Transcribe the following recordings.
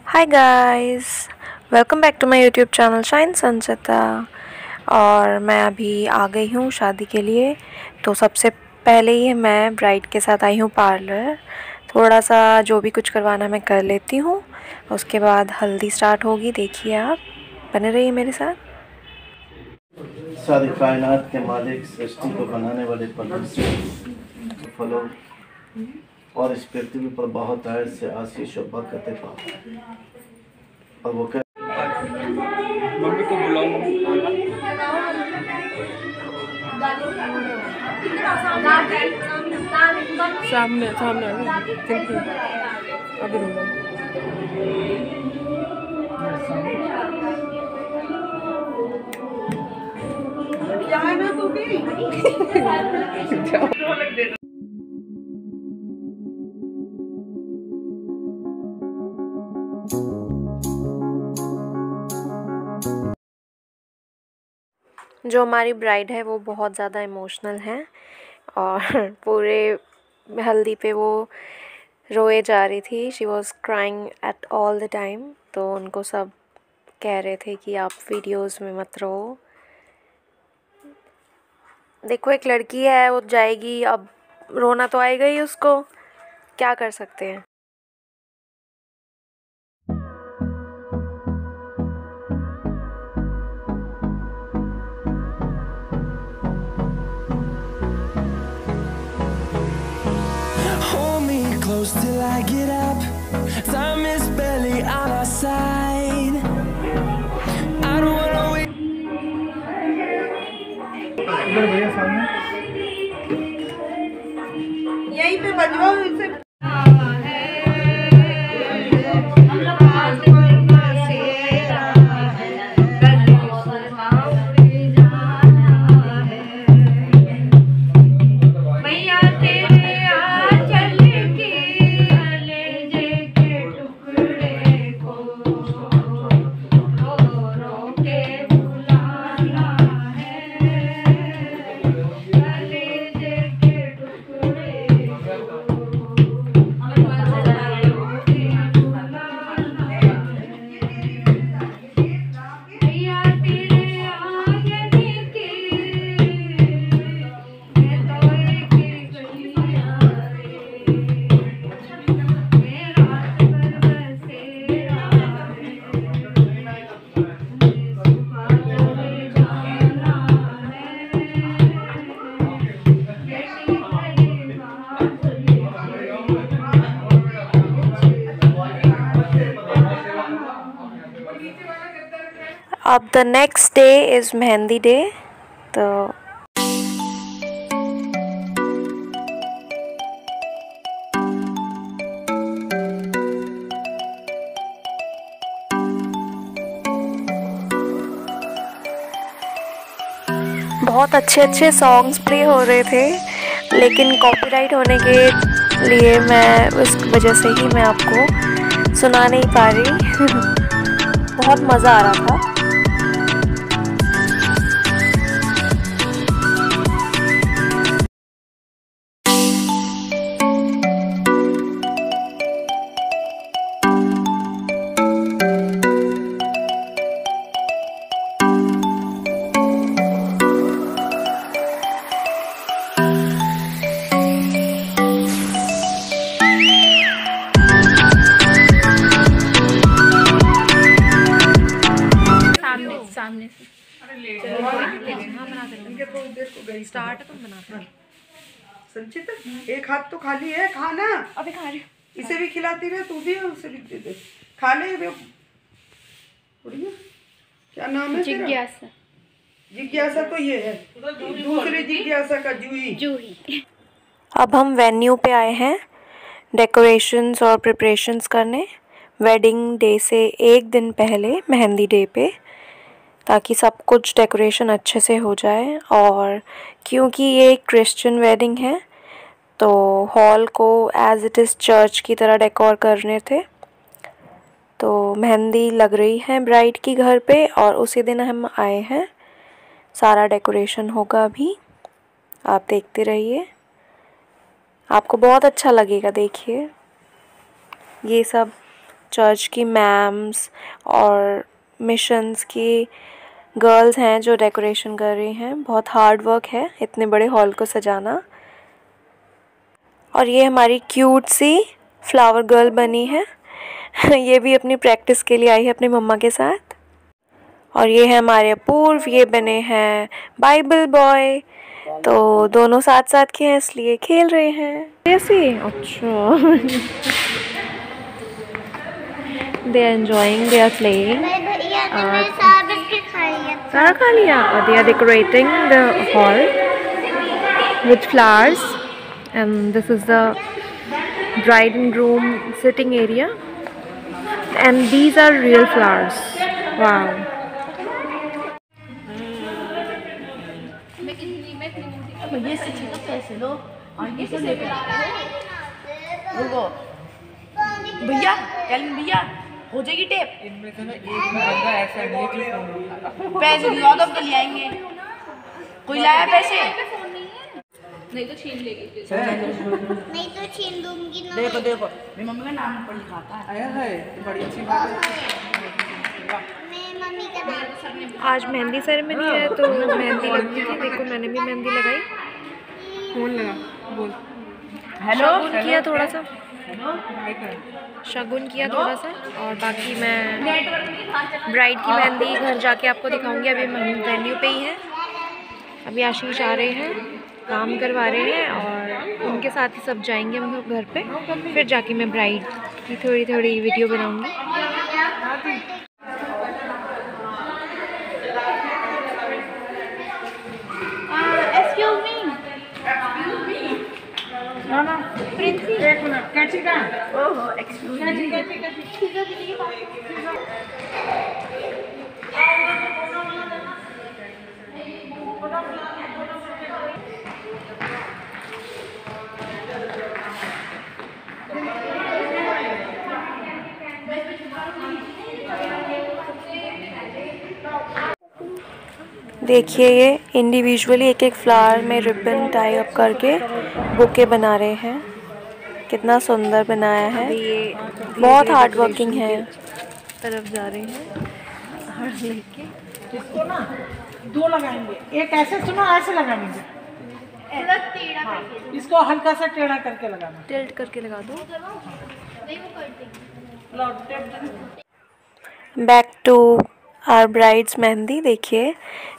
Hi guys, welcome back to my YouTube channel Shine Sanchita. और मैं अभी आ गई हूँ शादी के लिए। तो सबसे पहले ही मैं ब्राइड के साथ आई हूँ पार्लर। थोड़ा सा जो भी कुछ करवाना मैं कर लेती हूँ, उसके बाद हल्दी स्टार्ट होगी। देखिए आप बने रहिए मेरे साथ। सारी कायनात के मालिक, सृष्टि को बनाने वाले परमेश्वर फलों और इस पृथ्वी पर बहुत आयत से आशीष और बरकतें पाओ। और वो मम्मी को बुलाओ। सामने सामने अभी क्या है ना तू भी जो हमारी ब्राइड है वो बहुत ज़्यादा इमोशनल है और पूरे हल्दी पे वो रोए जा रही थी। She was crying at all the time. तो उनको सब कह रहे थे कि आप वीडियोस में मत रो। देखो एक लड़की है, वो जाएगी, अब रोना तो आएगा ही उसको, क्या कर सकते हैं। Close till I get up. Time is barely on our side. I don't wanna wait. इधर भैया सामने यहीं पे बजवाओ इसे। अब the next day is mehndi day. तो बहुत अच्छे अच्छे सॉन्ग्स प्ले हो रहे थे, लेकिन कॉपीराइट होने के लिए मैं उस वजह से ही मैं आपको सुना नहीं पा रही। बहुत मज़ा आ रहा था। सामने से स्टार्ट तुम बनाते संचित, एक हाथ तो खाली है, खाना अभी खा रही हूँ। इसे भी खिलाती रहे, तू भी उसे भी दे दे, खा ले। क्या नाम है? जिज्ञासा। जिज्ञासा तो ये है, दूसरी जिज्ञासा का जूही। अब हम वेन्यू पे आए हैं डेकोरेशंस और प्रिपरेशंस करने, वेडिंग डे से एक दिन पहले मेहंदी डे पे, ताकि सब कुछ डेकोरेशन अच्छे से हो जाए। और क्योंकि ये एक क्रिश्चियन वेडिंग है तो हॉल को एज इट इज़ चर्च की तरह डेकोर करने थे। तो मेहंदी लग रही है ब्राइड की घर पे और उसी दिन हम आए हैं। सारा डेकोरेशन होगा अभी, आप देखते रहिए, आपको बहुत अच्छा लगेगा। देखिए ये सब चर्च की मैम्स और मिशंस की गर्ल्स हैं जो डेकोरेशन कर रही हैं। बहुत हार्ड वर्क है इतने बड़े हॉल को सजाना। और ये हमारी क्यूट सी फ्लावर गर्ल बनी है ये भी अपनी प्रैक्टिस के लिए आई है अपनी मम्मा के साथ। और ये है हमारे अपूर्व, ये बने हैं बाइबल बॉय। तो दोनों साथ साथ के हैं इसलिए खेल रहे हैं ऐसे। अच्छा they are enjoying, they are playing. सारा खा लिया। और they are decorating the hall with flowers and this is the bride and groom sitting area and these are real flowers. Wow. ये से पैसे लो और ये से लेकर बोलो भैया कैलिन भैया हो जाएगी टेप। इनमें से ना एक बंदा ऐसा नहीं जो पैसे दिलाओ तो ले आएंगे। कोई लाया पैसे? नहीं तो छीन लेगी। नहीं तो छीन दूंगी ना। देखो देखो मेरी मम्मी का नाम पर लिखा था। आया है बड़ी अच्छी बात है। मैं मम्मी का नाम। आज मेहंदी सेरेमनी है तो मेहंदी लगती थी। देखो मैंने भी मेहंदी लगाई। फोन लगा बोल हेलो किया थोड़ा सा, शगुन किया थोड़ा सा और बाकी मैं ब्राइड की मेहंदी घर जाके आपको दिखाऊंगी। अभी हम वेन्यू पे ही हैं। अभी आशीष आ रहे हैं, काम करवा रहे हैं और उनके साथ ही सब जाएंगे हम लोग घर पे। फिर जाके मैं ब्राइड की थोड़ी थोड़ी वीडियो बनाऊंगी। एक्सक्यूज मी ना ना प्रिंसी एक मिनट कैची का ओहो एक्सक्यूज मी देखिए ये इंडिविजुअली एक एक फ्लावर में रिबन टाई अप करके बुके बना रहे हैं। कितना सुंदर बनाया है। ये बहुत हार्ड वर्किंग है। तरफ जा रहे हैं और लेके इसको ना दो लगाएंगे, एक ऐसे सुनो ऐसे लगाएंगे। हाँ, इसको हल्का सा टेढ़ा करके लगाना। टिल्ट करके लगा दो। Back to our bride's mehndi. देखिए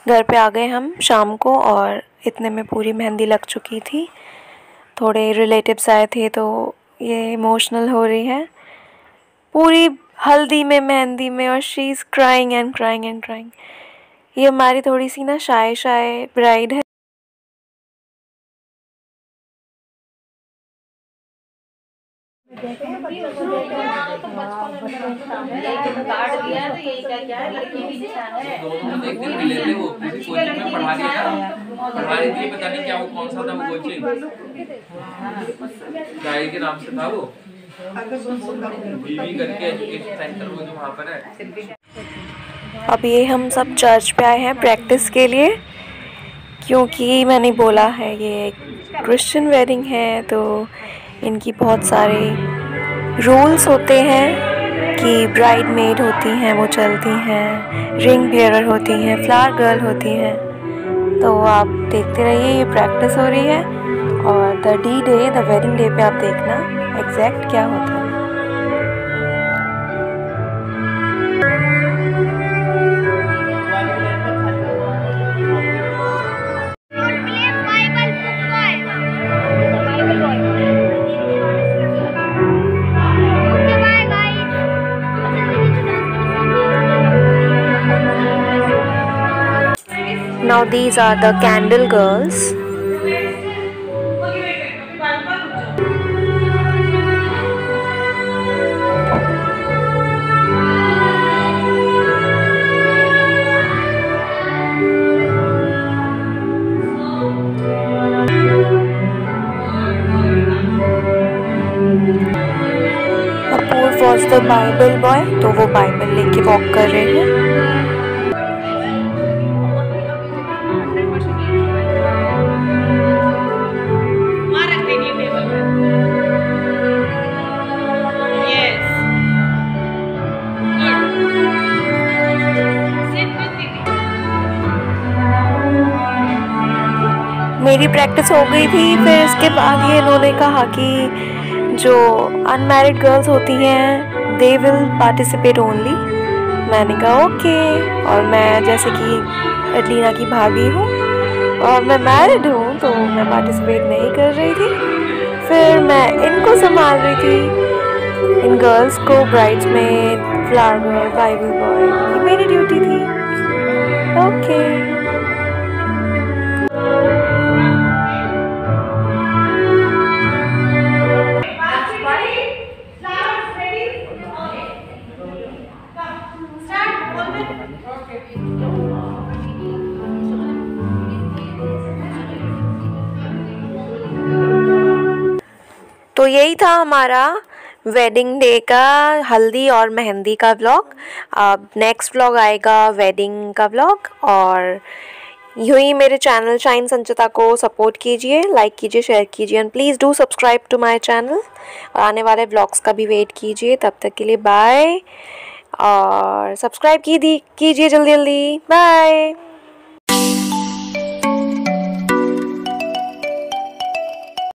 घर पे आ गए हम शाम को और इतने में पूरी मेहंदी लग चुकी थी। थोड़े रिलेटिव्स आए थे तो ये इमोशनल हो रही है पूरी हल्दी में मेहंदी में। और she is crying and crying and crying. ये हमारी थोड़ी सी ना शाय ब्राइड है। पता नहीं क्या वो कौन सा था वो कोचिंग के नाम से था वो बीवी करके एजुकेशन सेंटर वो जो वहाँ पर है। अब ये हम सब चर्च पे आए हैं प्रैक्टिस के लिए क्योंकि मैंने बोला है ये क्रिश्चियन वेडिंग है तो इनकी बहुत सारे रूल्स होते हैं कि ब्राइड मेड होती हैं वो चलती हैं, रिंग बेयरर होती हैं, फ्लावर गर्ल होती हैं। तो आप देखते रहिए ये प्रैक्टिस हो रही है और द वेडिंग डे पे आप देखना एग्जैक्ट क्या होता है। Now these are the candle girls. Apoorv was the Bible boy, तो वो बाइबल लेके वॉक कर रहे हैं। ये मेरी प्रैक्टिस हो गई थी। फिर इसके बाद ये इन्होंने कहा कि जो अनमैरिड गर्ल्स होती हैं दे विल पार्टिसिपेट ओनली। मैंने कहा ओके। और मैं जैसे कि एडलिना की भाभी हूँ और मैं मैरिड हूँ तो मैं पार्टिसिपेट नहीं कर रही थी। फिर मैं इनको संभाल रही थी, इन गर्ल्स को, ब्राइड्स में, फ्लावर बॉय, बाइबल बॉय, ये मेरी ड्यूटी थी। ओके। तो यही था हमारा वेडिंग डे का, हल्दी और मेहंदी का व्लॉग। अब नेक्स्ट व्लॉग आएगा वेडिंग का व्लॉग। और यूँ ही मेरे चैनल शाइन संचिता को सपोर्ट कीजिए, लाइक कीजिए, शेयर कीजिए and please do subscribe to my channel. और आने वाले व्लॉग्स का भी वेट कीजिए। तब तक के लिए बाय, और सब्सक्राइब कीजिए जल्दी जल्दी। बाय।